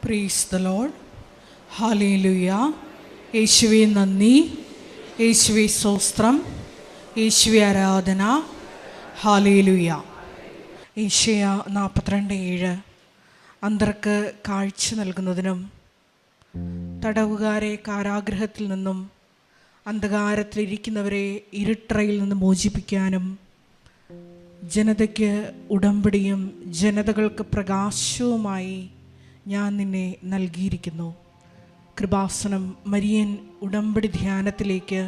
Praise the Lord. Hallelujah. യേശുവേ നന്ദി, യേശുവേ സ്തോത്രം, യേശുവേ ആരാധന. ഹല്ലേലൂയ. യേശയ്യ 42:7 അന്തർക്ക് കാഴ്ച നൽകുന്നതിനും തടവുകാരെ കാരാഗൃഹത്തിൽ നിന്നും അന്ധകാരത്തിലിരിക്കുന്നവരെ ഇരുട്ടറയിൽ നിന്ന് മോചിപ്പിക്കാനും ജനതയ്ക്ക് ഉടമ്പടിയും ജനതകൾക്ക് പ്രകാശവുമായി ഞാൻ നിന്നെ നൽകിയിരിക്കുന്നു. കൃപാസനം മരിയൻ ഉടമ്പടി ധ്യാനത്തിലേക്ക്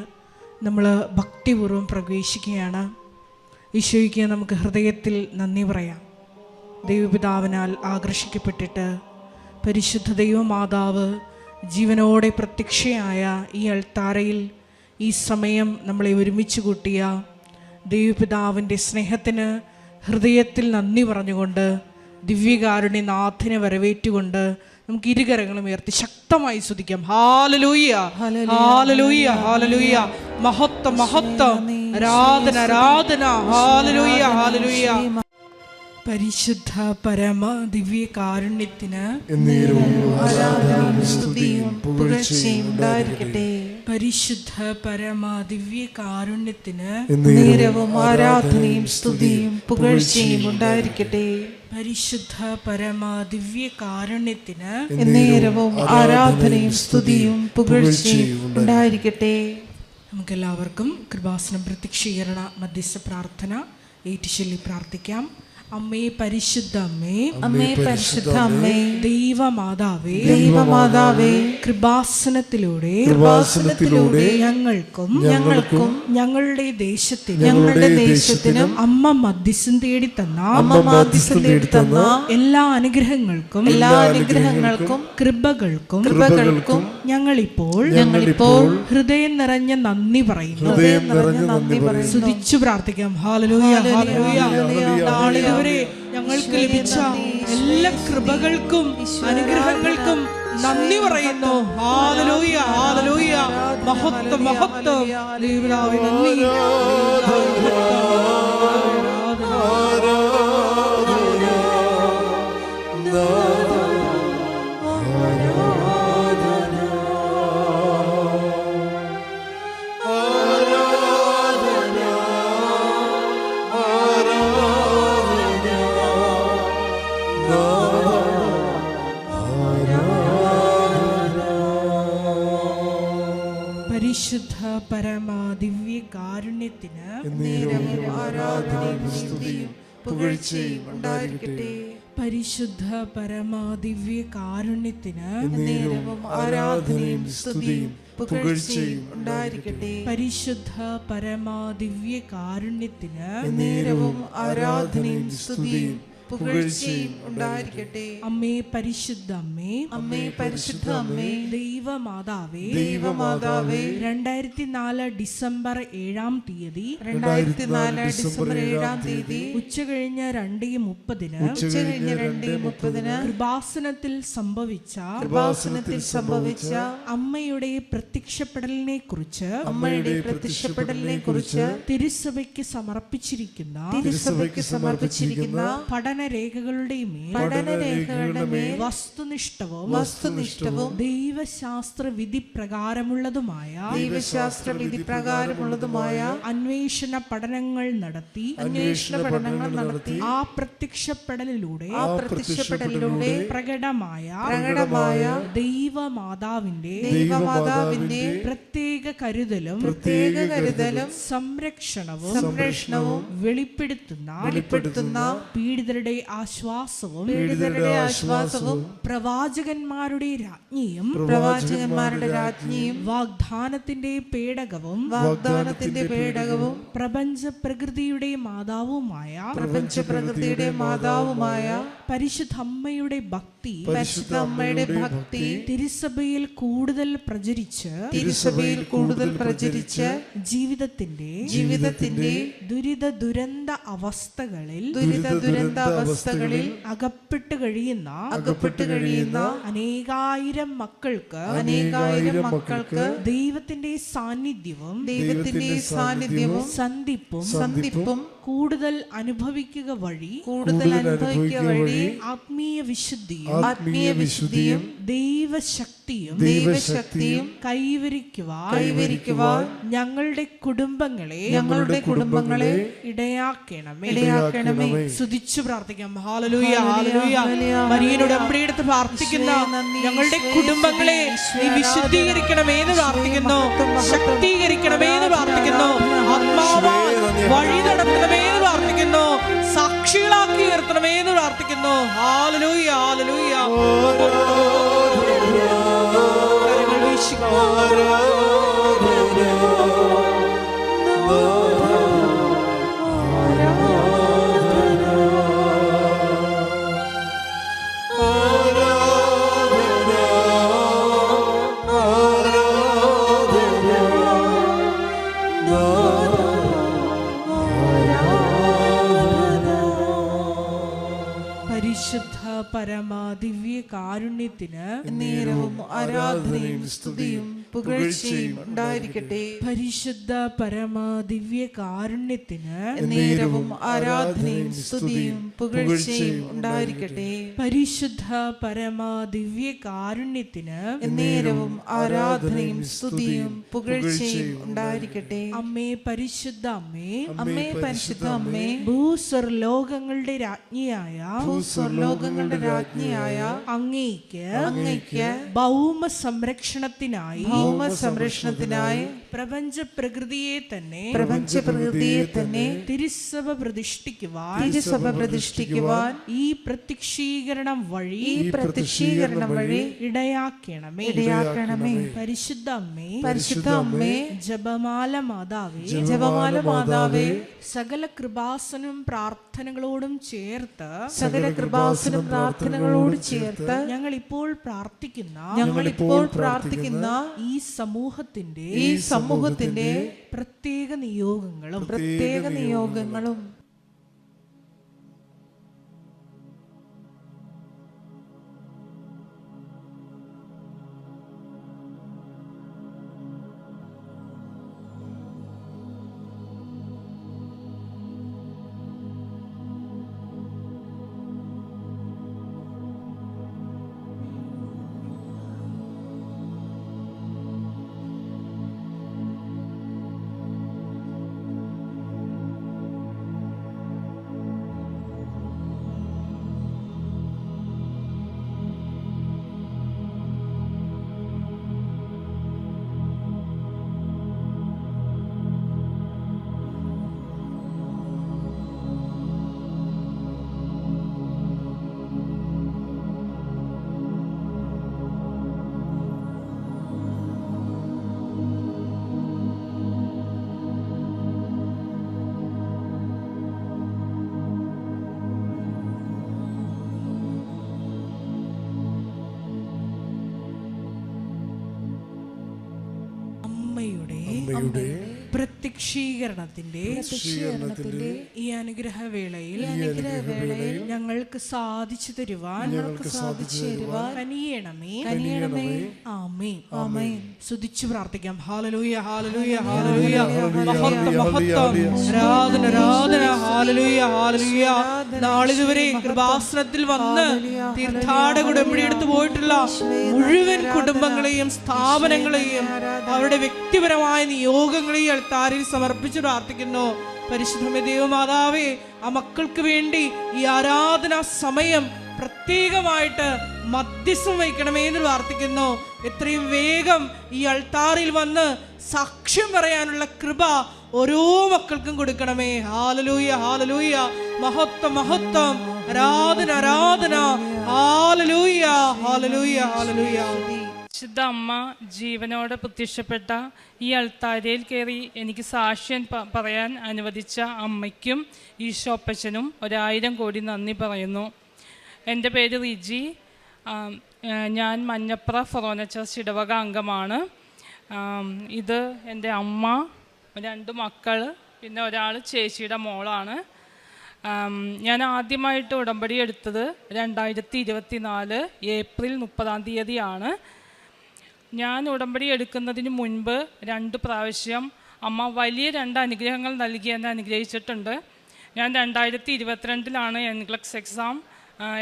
നമ്മൾ ഭക്തിപൂർവ്വം പ്രവേശിക്കുകയാണ്. ഈശോയ്ക്ക് നമുക്ക് ഹൃദയത്തിൽ നന്ദി പറയാം. ദൈവപിതാവിനാൽ ആകർഷിക്കപ്പെട്ടിട്ട് പരിശുദ്ധ ദൈവമാതാവ് ജീവനോടെ പ്രത്യക്ഷയായ ഈ അൾത്താരയിൽ ഈ സമയം നമ്മളെ ഒരുമിച്ച് കൂട്ടിയ ദൈവപിതാവിൻ്റെ സ്നേഹത്തിന് ഹൃദയത്തിൽ നന്ദി പറഞ്ഞുകൊണ്ട് ദിവ്യകാരുണ്യനാഥനെ വരവേറ്റുകൊണ്ട് നമുക്ക് ഇരുകരങ്ങളും ഉയർത്തി ശക്തമായി സ്തുതിക്കാം. Hallelujah, hallelujah, hallelujah. മഹത്വം, മഹത്വം, ആരാധന, ആരാധന. Hallelujah, hallelujah. പരിശുദ്ധ പരമ ദിവ്യ കാരുണ്യത്തിന് പരിശുദ്ധ പരമ ദിവ്യ കാരുണ്യത്തിന് ആരാധനയും സ്തുതിയും പുകഴ്ചയും ഉണ്ടായിരിക്കട്ടെ. പരിശുദ്ധ പരമ ദിവ്യ കാരുണ്യത്തിന് എന്നേരവും ആരാധനയും സ്തുതിയും പുകഴ്ചയും ഉണ്ടായിരിക്കട്ടെ. നമുക്കെല്ലാവർക്കും കൃപാസനം പ്രത്യക്ഷീകരണ മധ്യസ്ഥ പ്രാർത്ഥന ഏറ്റുചൊല്ലി പ്രാർത്ഥിക്കാം. അമ്മേ പരിശുദ്ധ അമ്മേ, അമ്മേ പരിശുദ്ധ അമ്മേ, ദൈവമാതാവേ, ദൈവമാതാവേ, കൃപാസനത്തിലൂടെ ഞങ്ങൾക്കും ഞങ്ങളുടെ ദേശത്തിനും അമ്മ മധ്യസ്ഥം തേടി തന്ന എല്ലാ അനുഗ്രഹങ്ങൾക്കും കൃപകൾക്കും ഞങ്ങളിപ്പോൾ ഹൃദയം നിറഞ്ഞ നന്ദി പറയുന്നു. സ്തുതിച്ചു പ്രാർത്ഥിക്കാം. Hallelujah, hallelujah. നാളിതുവരെ ഞങ്ങൾക്ക് ലഭിച്ച എല്ലാ കൃപകൾക്കും അനുഗ്രഹങ്ങൾക്കും നന്ദി പറയുന്നു. Hallelujah, hallelujah. മഹത്വം, മഹത്വം. ദൈവപിതാവേ നന്ദി. പരിശുദ്ധ പരമ ദിവ്യ കാരുണ്യത്തിന് ആരാധനയും സ്തുതിയും പുകഴ്ചയും ഉണ്ടായിരിക്കട്ടെ. പരിശുദ്ധ പരമ ദിവ്യ കാരുണ്യത്തിന് ആരാധനയും സ്തുതിയും പുകഴ്ചയും ഉണ്ടായിരിക്കട്ടെ. പരിശുദ്ധ പരമ ദിവ്യ കാരുണ്യത്തിന് ആരാധനയും സ്തുതിയും പുകഴ്ചയും ഉണ്ടായിരിക്കട്ടെ. അമ്മേ പരിശുദ്ധ അമ്മേ, അമ്മേ പരിശുദ്ധ അമ്മേ, ദൈവമാതാവേ, ദൈവമാതാവേ, 2004 ഡിസംബർ 7-ാം തീയതി ഉച്ചകഴിഞ്ഞ് 2:30 കൃപാസനത്തിൽ സംഭവിച്ച അമ്മയുടെ പ്രത്യക്ഷപ്പെടലിനെ കുറിച്ച് തിരുസഭയ്ക്ക് സമർപ്പിച്ചിരിക്കുന്ന പഠനരേഖകളുടെ മേൽ വസ്തുനിഷ്ഠവും ദൈവശാസ്ത്ര വിധി പ്രകാരമുള്ളതുമായ അന്വേഷണ പഠനങ്ങൾ നടത്തി ആ പ്രത്യക്ഷപ്പെടലിലൂടെ പ്രകടമായ ദൈവമാതാവിന്റെ പ്രത്യേക കരുതലും സംരക്ഷണവും വെളിപ്പെടുത്തുന്ന പീഡിതരുടെ ആശ്വാസവും പ്രവാചകന്മാരുടെ രാജ്ഞിയും വാഗ്ദാനത്തിന്റെ പേടകവും പ്രപഞ്ച പ്രകൃതിയുടെ മാതാവുമായ പരിശുദ്ധ അമ്മയുടെ ഭക്തി തിരുസഭയിൽ കൂടുതൽ പ്രചരിച്ച് ജീവിതത്തിന്റെ ദുരിത ദുരന്ത അവസ്ഥകളിൽ അവസ്ഥകളിൽ അകപ്പെട്ട് കഴിയുന്ന അനേകായിരം മക്കൾക്ക് ദൈവത്തിന്റെ സാന്നിധ്യവും സന്ധിപ്പും കൂടുതൽ അനുഭവിക്കുക വഴി ആത്മീയ വിശുദ്ധിയും ദൈവശക്തിയും കൈവരിക്കുവാൻ ഞങ്ങളുടെ കുടുംബങ്ങളെ ഇടയാക്കണമേ. സ്തുതിച്ചു പ്രാർത്ഥിക്കാം. Hallelujah, hallelujah. മരിയനോട് ഉടമ്പടിയെടുത്ത് പ്രാർത്ഥിക്കുന്ന ഞങ്ങളുടെ കുടുംബങ്ങളെ നീ വിശുദ്ധീകരിക്കണമേ എന്ന് പ്രാർത്ഥിക്കുന്നു, ശക്തീകരിക്കണമേ എന്ന് പ്രാർത്ഥിക്കുന്നു, ആത്മാവാൽ വഴി നടത്തണമേ എന്ന് പ്രാർത്ഥിക്കുന്നു, സാക്ഷികളാക്കി ഉയർത്തണമേ എന്ന് പ്രാർത്ഥിക്കുന്നു. Hallelujah, hallelujah. കരങ്ങൾ വീശിക്കോ. പരമദിവ്യ കാരുണ്യത്തിന് നേരവും ആരാധനയും സ്തുതിയും പുകഴ്ചയും ഉണ്ടായിരിക്കട്ടെ. പരിശുദ്ധ പരമദിവ്യ കാരുണ്യത്തിന് നേരവും ആരാധനയും സ്തുതിയും പുകഴ്ചയും ഉണ്ടായിരിക്കട്ടെ. പരിശുദ്ധ പരമദിവ്യ കാരുണ്യത്തിന് നേരവും ആരാധനയും സ്തുതിയും പുകഴ്ചയും ഉണ്ടായിരിക്കട്ടെ. അമ്മേ പരിശുദ്ധ അമ്മേ പരിശുദ്ധ അമ്മേ, ഭൂസ്വർലോകങ്ങളുടെ രാജ്ഞിയായ അങ്ങേയ്ക്ക് ഭൗമ സംരക്ഷണത്തിനായി പ്രപഞ്ച പ്രകൃതിയെ തന്നെ തിരുസഭ പ്രതിഷ്ഠിക്കുവാൻ ഈ പ്രത്യക്ഷീകരണം വഴി ഇടയാക്കണമേ. പരിശുദ്ധ അമ്മേ, ജപമാല മാതാവേ, സകല കൃപാസനം പ്രാർത്ഥനകളോടും ചേർത്ത് ഞങ്ങൾ ഇപ്പോൾ പ്രാർത്ഥിക്കുന്ന ഈ സമൂഹത്തിന്റെ പ്രത്യേക നിയോഗങ്ങളും പ്രത്യക്ഷീകരണത്തിന്റെ ഈ അനുഗ്രഹവേളയിൽ ഞങ്ങൾക്ക് സാധിച്ചു തരുവാൻ കനിയണമേ. ആമേൻ. സ്തുതിച്ചു പ്രാർത്ഥിക്കാം. Hallelujah, hallelujah, hallelujah. മഹത്വം, ആരാധന. Hallelujah, hallelujah. നാളിതുവരെ കൃപാസനത്തിൽ വന്ന് തീർത്ഥാടക ഉടമ്പടിയെടുത്ത് പോയിട്ടുള്ള മുഴുവൻ കുടുംബങ്ങളെയും സ്ഥാപനങ്ങളെയും അവരുടെ വ്യക്തിപരമായ നിയോഗങ്ങളെയും അൾത്താരിൽ സമർപ്പിച്ച് പ്രാർത്ഥിക്കുന്നു. പരിശുദ്ധ ദൈവമാതാവേ, ആ മക്കൾക്ക് വേണ്ടി ഈ ആരാധനാ സമയം പ്രത്യേകമായിട്ട് മധ്യസ്ഥം വഹിക്കണമേ എന്ന് പ്രാർത്ഥിക്കുന്നു. എത്രയും വേഗം ഈ അൾത്താറിൽ വന്ന് സാക്ഷ്യം പറയാനുള്ള കൃപ ഓരോ മക്കൾക്കും കൊടുക്കണമേ. Hallelujah, hallelujah. മഹത്വം, ആരാധന. Hallelujah, hallelujah, hallelujah. പരിശുദ്ധ അമ്മ ജീവനോടെ പ്രത്യക്ഷപ്പെട്ട ഈ അൾത്താരയിൽ കയറി എനിക്ക് സാക്ഷ്യം പറയാൻ അനുവദിച്ച അമ്മയ്ക്കും ഈശോപ്പച്ചനും 1000 കോടി നന്ദി പറയുന്നു. എൻ്റെ പേര് റിജി. ഞാൻ മഞ്ഞപ്ര ഫൊറോന ചർച്ച് ഇടവക അംഗമാണ്. ഇത് എൻ്റെ അമ്മ, 2 മക്കൾ, പിന്നെ ഒരാൾ ചേച്ചിയുടെ മോളാണ്. ഞാൻ ആദ്യമായിട്ട് ഉടമ്പടി എടുത്തത് 2024 ഏപ്രിൽ 30 ഞാൻ ഉടമ്പടി എടുക്കുന്നതിന് മുൻപ് 2 പ്രാവശ്യം അമ്മ വലിയ 2 അനുഗ്രഹങ്ങൾ നൽകി എന്നെ അനുഗ്രഹിച്ചിട്ടുണ്ട്. ഞാൻ 2022 എൻക്ലക്സ്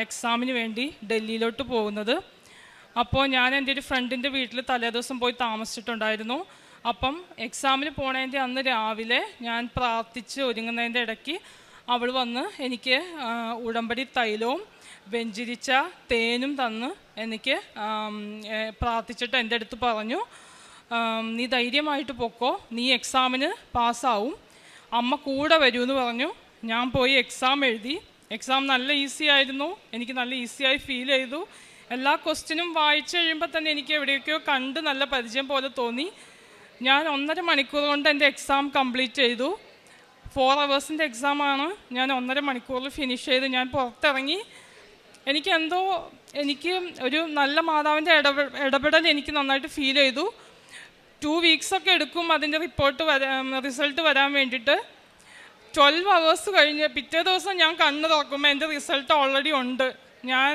എക്സാമിന് വേണ്ടി ഡൽഹിയിലോട്ട് പോകുന്നത്. അപ്പോൾ ഞാൻ എൻ്റെ ഒരു ഫ്രണ്ടിൻ്റെ വീട്ടിൽ തലേദിവസം പോയി താമസിച്ചിട്ടുണ്ടായിരുന്നു. അപ്പം എക്സാമിന് പോണതിൻ്റെ അന്ന് രാവിലെ ഞാൻ പ്രാർത്ഥിച്ച് ഒരുങ്ങുന്നതിൻ്റെ ഇടയ്ക്ക് അവൾ വന്ന് എനിക്ക് ഉടമ്പടി തൈലവും വെഞ്ചിരിച്ച തേനും തന്ന് എനിക്ക് പ്രാർത്ഥിച്ചിട്ട് എൻ്റെ അടുത്ത് പറഞ്ഞു, നീ ധൈര്യമായിട്ട് പൊക്കോ, നീ എക്സാമിന് പാസ്സാവും, അമ്മ കൂടെ വരുമെന്ന് പറഞ്ഞു. ഞാൻ പോയി എക്സാം എഴുതി. എക്സാം നല്ല ഈസി ആയിരുന്നു, എനിക്ക് നല്ല ഈസിയായി ഫീൽ ചെയ്തു. എല്ലാ ക്വസ്റ്റ്യനും വായിച്ചു കഴിയുമ്പോൾ തന്നെ എനിക്ക് എവിടെയൊക്കെയോ കണ്ട് നല്ല പരിചയം പോലെ തോന്നി. ഞാൻ 1.5 മണിക്കൂർ കൊണ്ട് എൻ്റെ എക്സാം കംപ്ലീറ്റ് ചെയ്തു. 4 അവേഴ്സിൻ്റെ എക്സാമാണ്. ഞാൻ 1.5 മണിക്കൂറിൽ ഫിനിഷ് ചെയ്ത് ഞാൻ പുറത്തിറങ്ങി. എനിക്ക് ഒരു നല്ല മാതാവിൻ്റെ ഇടപെടൽ എനിക്ക് നന്നായിട്ട് ഫീൽ ചെയ്തു. 2 വീക്സൊക്കെ എടുക്കും അതിൻ്റെ റിസൾട്ട് വരാൻ വേണ്ടിയിട്ട്. 12 അവേഴ്സ് കഴിഞ്ഞ് പിറ്റേ ദിവസം ഞാൻ കണ്ണ് തുറക്കുമ്പോൾ എൻ്റെ റിസൾട്ട് ഓൾറെഡി ഉണ്ട്. ഞാൻ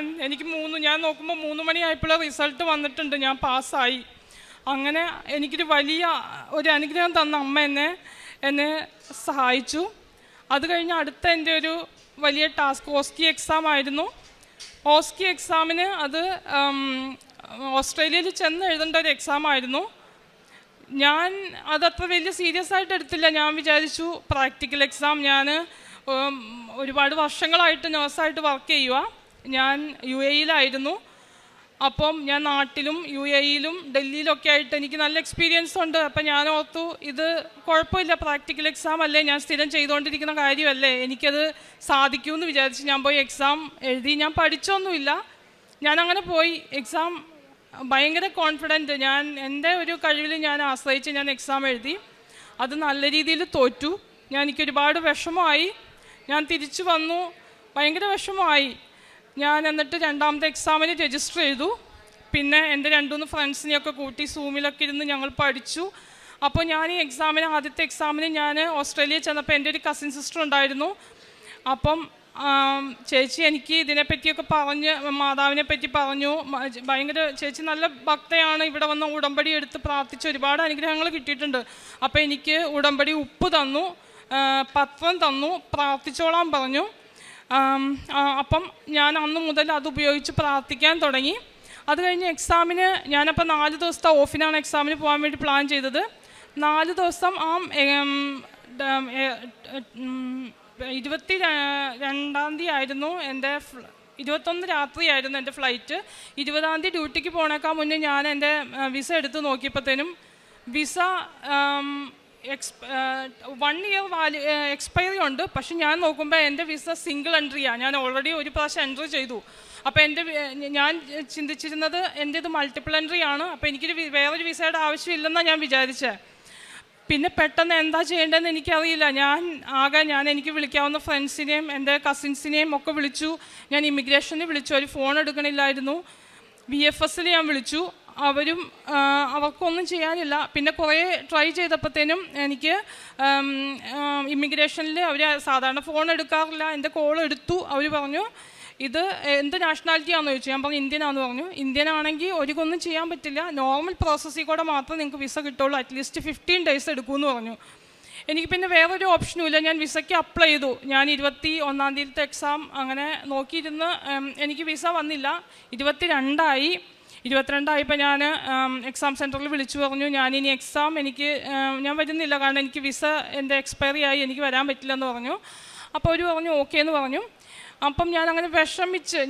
നോക്കുമ്പോൾ 3 മണിയായപ്പോൾ റിസൾട്ട് വന്നിട്ടുണ്ട്, ഞാൻ പാസ്സായി. അങ്ങനെ എനിക്കൊരു വലിയ ഒരു അനുഗ്രഹം തന്ന അമ്മ എന്നെ സഹായിച്ചു. അത് കഴിഞ്ഞ് അടുത്ത എൻ്റെ ഒരു വലിയ ടാസ്ക് ഓസ്കി എക്സാം ആയിരുന്നു. ഓസ്കി എക്സാമിന് അത് ഓസ്ട്രേലിയയിൽ ചെന്ന് എഴുതേണ്ട ഒരു എക്സാം ആയിരുന്നു. ഞാൻ അതത്ര വലിയ സീരിയസ് ആയിട്ട് എടുത്തില്ല. ഞാൻ വിചാരിച്ചു പ്രാക്ടിക്കൽ എക്സാം, ഞാൻ ഒരുപാട് വർഷങ്ങളായിട്ട് നഴ്സായിട്ട് വർക്ക് ചെയ്യുക. ഞാൻ UAE-യിലായിരുന്നു. അപ്പം ഞാൻ നാട്ടിലും UAE-യിലും ഡൽഹിയിലൊക്കെ ആയിട്ട് എനിക്ക് നല്ല എക്സ്പീരിയൻസ് ഉണ്ട്. അപ്പം ഞാൻ ഓർത്തു ഇത് കുഴപ്പമില്ല, പ്രാക്ടിക്കൽ എക്സാം അല്ലേ, ഞാൻ സ്ഥിരം ചെയ്തുകൊണ്ടിരിക്കുന്ന കാര്യമല്ലേ, എനിക്കത് സാധിക്കുമെന്ന് വിചാരിച്ച് ഞാൻ പോയി എക്സാം എഴുതി. ഞാൻ പഠിച്ചൊന്നുമില്ല, ഞാനങ്ങനെ പോയി എക്സാം ഭയങ്കര കോൺഫിഡൻറ്റ്. എൻ്റെ ഒരു കഴിവിൽ ഞാൻ ആശ്രയിച്ച് ഞാൻ എക്സാം എഴുതി. അത് നല്ല രീതിയിൽ തോറ്റു. എനിക്ക് ഒരുപാട് വിഷമമായി. ഞാൻ തിരിച്ചു വന്നു, ഭയങ്കര വിഷമമായി. ഞാൻ എന്നിട്ട് 2ാമത്തെ എക്സാമിന് രജിസ്റ്റർ ചെയ്തു. പിന്നെ എൻ്റെ 2-3 ഫ്രണ്ട്സിനെയൊക്കെ കൂട്ടി സൂമിലൊക്കെ ഇരുന്ന് ഞങ്ങൾ പഠിച്ചു. അപ്പോൾ ഞാൻ ഈ ആദ്യത്തെ എക്സാമിന് ഞാൻ ഓസ്ട്രേലിയയിൽ ചെന്നപ്പോൾ എൻ്റെ ഒരു കസിൻ സിസ്റ്റർ ഉണ്ടായിരുന്നു. അപ്പം ചേച്ചി എനിക്ക് ഇതിനെപ്പറ്റിയൊക്കെ പറഞ്ഞ് മാതാവിനെ പറ്റി പറഞ്ഞു. ഭയങ്കര ചേച്ചി നല്ല ഭക്തയാണ്, ഇവിടെ വന്ന് ഉടമ്പടി എടുത്ത് പ്രാർത്ഥിച്ച് ഒരുപാട് അനുഗ്രഹങ്ങൾ കിട്ടിയിട്ടുണ്ട്. അപ്പോൾ എനിക്ക് ഉടമ്പടി ഉപ്പ് തന്നു, പത്രം തന്നു, പ്രാർത്ഥിച്ചോളാൻ പറഞ്ഞു. അപ്പം ഞാൻ അന്ന് മുതൽ അത് ഉപയോഗിച്ച് പ്രാർത്ഥിക്കാൻ തുടങ്ങി. അത് കഴിഞ്ഞ് എക്സാമിന് ഞാനപ്പോൾ 4 ദിവസത്തെ ഓഫിനാണ് എക്സാമിന് പോകാൻ വേണ്ടി പ്ലാൻ ചെയ്തത്. 4 ദിവസം 22 ആയിരുന്നു എൻ്റെ 21 രാത്രിയായിരുന്നു എൻ്റെ ഫ്ലൈറ്റ്. 20 ഡ്യൂട്ടിക്ക് പോണേക്കാൾ മുന്നേ ഞാൻ എൻ്റെ വിസ എടുത്ത് നോക്കിയപ്പോഴത്തേനും വിസ 1 ഇയർ എക്സ്പയറി ഉണ്ട്. പക്ഷെ ഞാൻ നോക്കുമ്പോൾ എൻ്റെ വിസ സിംഗിൾ എൻട്രിയാണ്. ഞാൻ ഓൾറെഡി ഒരു പ്രാവശ്യം എൻട്രി ചെയ്തു. അപ്പോൾ ഞാൻ ചിന്തിച്ചിരുന്നത് എൻ്റേത് മൾട്ടിപ്പിൾ എൻട്രി ആണ്. അപ്പോൾ എനിക്കൊരു വേറൊരു വിസയുടെ ആവശ്യമില്ലെന്നാണ് ഞാൻ വിചാരിച്ചത്. പിന്നെ പെട്ടെന്ന് എന്താ ചെയ്യേണ്ടതെന്ന് എനിക്കറിയില്ല. ഞാൻ എനിക്ക് വിളിക്കാവുന്ന ഫ്രണ്ട്സിനെയും എൻ്റെ കസിൻസിനെയും ഒക്കെ വിളിച്ചു. ഞാൻ ഇമിഗ്രേഷനിൽ വിളിച്ചു, അവർ ഫോൺ എടുക്കണില്ലായിരുന്നു. VFSൽ ഞാൻ വിളിച്ചു, അവർക്കൊന്നും ചെയ്യാനില്ല. പിന്നെ കുറേ ട്രൈ ചെയ്തപ്പോഴത്തേനും എനിക്ക് ഇമിഗ്രേഷനിൽ അവർ സാധാരണ ഫോൺ എടുക്കാറില്ല. എൻ്റെ കോൾ എടുത്തു. അവർ പറഞ്ഞു ഇത് എന്ത് നാഷണാലിറ്റിയാണെന്ന് ചോദിച്ചു. ഞാൻ പറഞ്ഞു ഇന്ത്യനാണെന്ന് പറഞ്ഞു. ഇന്ത്യൻ ആണെങ്കിൽ ഒരിക്കൊന്നും ചെയ്യാൻ പറ്റില്ല, നോർമൽ പ്രോസസ്സിൽ കൂടെ മാത്രമേ നിങ്ങൾക്ക് വിസ കിട്ടുള്ളൂ, അറ്റ്ലീസ്റ്റ് 15 days എടുക്കുമെന്ന് പറഞ്ഞു. എനിക്ക് പിന്നെ വേറൊരു ഓപ്ഷനും ഇല്ല. ഞാൻ വിസയ്ക്ക് അപ്ലൈ ചെയ്തു. ഞാൻ 21-ാം തീയതിത്തെ എക്സാം അങ്ങനെ നോക്കിയിരുന്ന് എനിക്ക് വിസ വന്നില്ല. 22 ഞാൻ എക്സാം സെൻറ്ററിൽ വിളിച്ചു പറഞ്ഞു ഞാനിനി എക്സാം ഞാൻ വരുന്നില്ല, കാരണം എനിക്ക് വിസ എൻ്റെ എക്സ്പയറി ആയി, എനിക്ക് വരാൻ പറ്റില്ലെന്ന് പറഞ്ഞു. അപ്പോൾ അവർ പറഞ്ഞു ഓക്കേ എന്ന് പറഞ്ഞു. അപ്പം ഞാനങ്ങനെ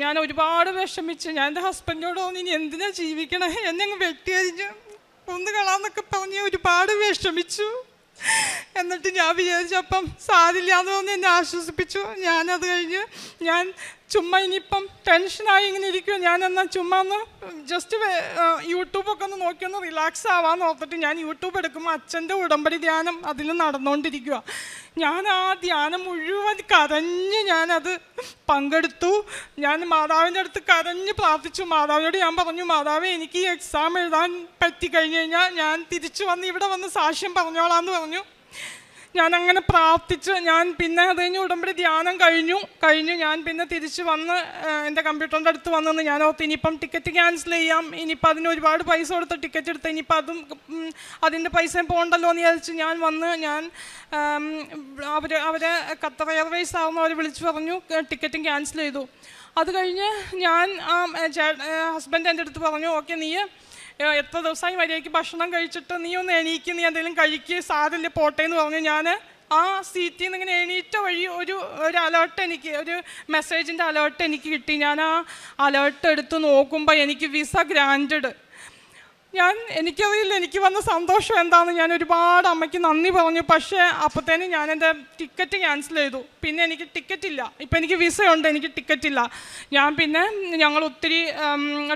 ഞാൻ ഒരുപാട് വിഷമിച്ച്. ഞാൻ എൻ്റെ ഹസ്ബൻഡിനോട് പറഞ്ഞു ഇനി എന്തിനാ ജീവിക്കണേ, എന്നെ അങ്ങ് വെട്ടിയരിഞ്ഞ് കൊന്നുകളാന്നൊക്കെ പറഞ്ഞ് ഒരുപാട് വിഷമിച്ചു. എന്നിട്ട് ഞാൻ വിചാരിച്ചു അപ്പം സാരില്ല എന്ന് പറഞ്ഞ് എന്നെ ആശ്വസിപ്പിച്ചു. ഞാനത് കഴിഞ്ഞ് ഞാൻ ചുമ്മാ ഇനിയിപ്പം ടെൻഷനായി ഇങ്ങനെ ഇരിക്കുക, ഞാനെന്നാൽ ചുമ്മാ ഒന്ന് ജസ്റ്റ് യൂട്യൂബൊക്കെ ഒന്ന് നോക്കിയൊന്ന് റിലാക്സ് ആവാമെന്ന് ഓർത്തിട്ട് ഞാൻ യൂട്യൂബ് എടുക്കുമ്പോൾ അച്ഛൻ്റെ ഉടമ്പടി ധ്യാനം അതിൽ നടന്നുകൊണ്ടിരിക്കുക. ഞാൻ ആ ധ്യാനം മുഴുവൻ കരഞ്ഞ് ഞാനത് പങ്കെടുത്തു. ഞാൻ മാതാവിൻ്റെ അടുത്ത് കരഞ്ഞ് പ്രാർത്ഥിച്ചു. മാതാവിനോട് ഞാൻ പറഞ്ഞു, മാതാവേ എനിക്ക് ഈ എക്സാം എഴുതാൻ പറ്റിക്കഴിഞ്ഞ് കഴിഞ്ഞാൽ ഞാൻ തിരിച്ചു വന്ന് ഇവിടെ വന്ന് സാക്ഷ്യം പറഞ്ഞോളാമെന്ന് പറഞ്ഞു. ഞാനങ്ങനെ പ്രാർത്ഥിച്ച് ഞാൻ പിന്നെ അത് കഴിഞ്ഞ് ഉടമ്പടി ധ്യാനം കഴിഞ്ഞു ഞാൻ പിന്നെ തിരിച്ച് വന്ന് എൻ്റെ കമ്പ്യൂട്ടറിൻ്റെ അടുത്ത് വന്നെന്ന് ഞാൻ ഓർത്ത് ഇനിയിപ്പം ടിക്കറ്റ് ക്യാൻസൽ ചെയ്യാം, ഇനിയിപ്പോൾ അതിന് ഒരുപാട് പൈസ കൊടുത്ത് ടിക്കറ്റ് എടുത്ത് ഇനിയിപ്പോൾ അതിൻ്റെ പൈസയും പോകണ്ടല്ലോ എന്ന് വിചാരിച്ച് ഞാൻ വന്ന് അവരെ ഖത്തർ എയർവേസ് ആവുമ്പോൾ അവർ വിളിച്ച് പറഞ്ഞു ടിക്കറ്റും ക്യാൻസൽ ചെയ്തു. അത് കഴിഞ്ഞ് ഞാൻ ഹസ്ബൻഡ് എൻ്റെ അടുത്ത് പറഞ്ഞു, ഓക്കെ നീ എത്ര ദിവസമായി മര്യാദയ്ക്ക് ഭക്ഷണം കഴിച്ചിട്ട് നീ ഒന്ന് എണീക്ക്, നീ എന്തെങ്കിലും കഴിക്കുക, സാരമില്ല പോട്ടെ എന്ന് പറഞ്ഞു. ഞാൻ ആ സീറ്റിൽ നിന്ന് ഇങ്ങനെ എണീറ്റ വഴി ഒരു അലേർട്ട് എനിക്ക്, ഒരു മെസ്സേജിൻ്റെ അലേർട്ട് എനിക്ക് കിട്ടി. ഞാൻ ആ അലേർട്ട് എടുത്ത് നോക്കുമ്പോൾ എനിക്ക് വിസ ഗ്രാൻറ്റഡ്. എനിക്കറിയില്ല എനിക്ക് വന്ന സന്തോഷം എന്താണെന്ന്. ഞാൻ ഒരുപാട് അമ്മയ്ക്ക് നന്ദി പറഞ്ഞു. പക്ഷേ അപ്പോഴത്തേനും ഞാൻ എൻ്റെ ടിക്കറ്റ് ക്യാൻസൽ ചെയ്തു. പിന്നെ എനിക്ക് ടിക്കറ്റില്ല. ഇപ്പം എനിക്ക് വിസയുണ്ട്, എനിക്ക് ടിക്കറ്റില്ല. ഞങ്ങൾ ഒത്തിരി